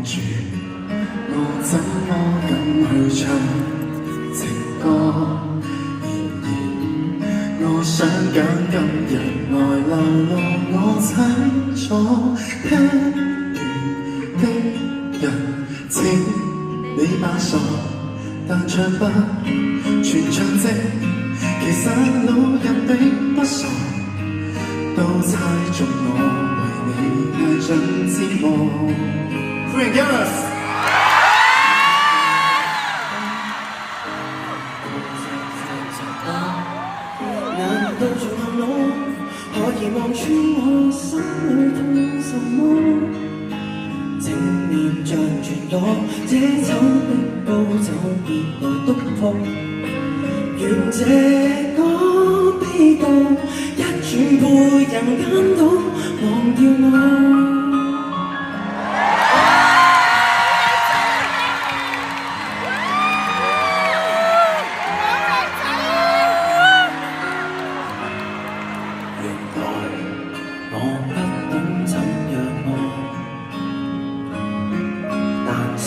住，我怎麼敢去唱情歌？然而，我想揀今日來流露我親所聽完的人，請你把傻但唱不全唱正，其實路人並不傻，都猜中我為你挨盡折磨。歡迎 Gareth。難道從頭腦可以望穿我心裏痛什麼？正面像全裸，這醜的高酒別來督破，願這個悲悼一轉背人間都忘掉我。我不懂怎樣愛，但是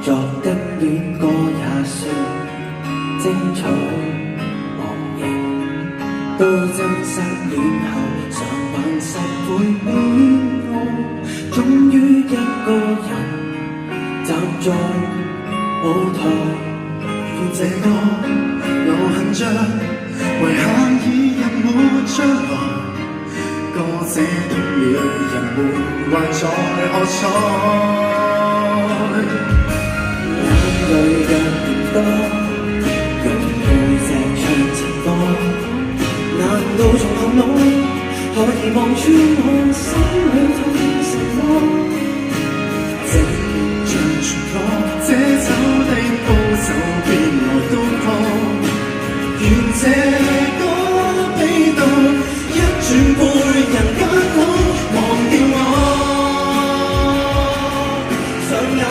作的戀歌也算精彩。忘形都真失戀後常還10倍戀愛，終於一個人站在舞台，願這歌有痕跡，遺下已人沒將來。歌這痛了人們還在喝彩，眼淚若嫌多，用背脊唱情歌。難道從頭腦可以望穿我心裏痛什麼？正像全裸，這酒的高手別來督破，願這歌悲悼一轉背人間都忘掉我。尚有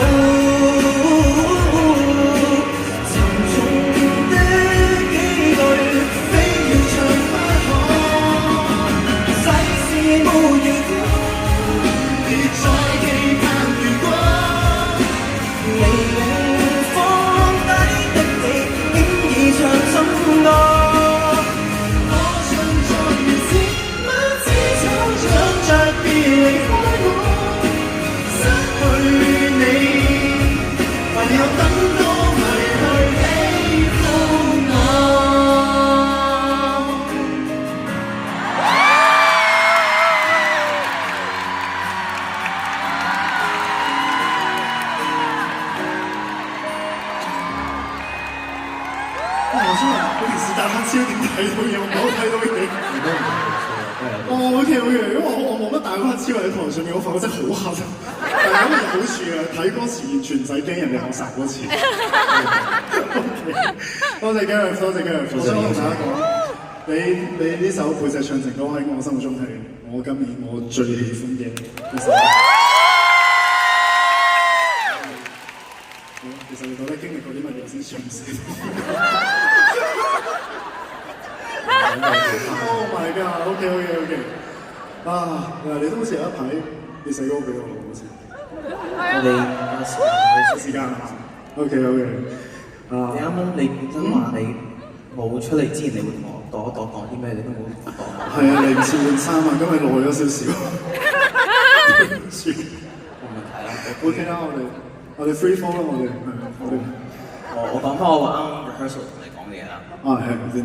沉重的幾句，非要唱不可。世事沒如果，別再期盼如果，未有放低的你，竟已唱心歌。我想問，我平時打黑超點睇到嘢？我冇睇到嘢。哦，OK，因為我冇乜打過黑超喺台上面，我發覺真係好黑。但係有個好處啊，睇歌詞完全唔使驚人哋學殺歌詞。多謝 Gareth， 多謝 Gareth。我想同大家講，你呢首《背脊唱情歌》喺我心目中係我今年我最喜歡嘅一首。其實你覺得經歷過啲乜嘢先唱死？Oh my god！OK。啊，你都好似有一排你寫歌俾我，好似。我哋時間啊 OK。你啱啱你本身話你冇出嚟之前，你會同我度一度講啲咩？你都冇講。係啊，你唔似換衫啊，今日耐咗少少。算。冇問題啦。OK 啦，我哋 free fall 啦，我哋。我講翻我啱 rehearsal 同你講嘅嘢啦。係先。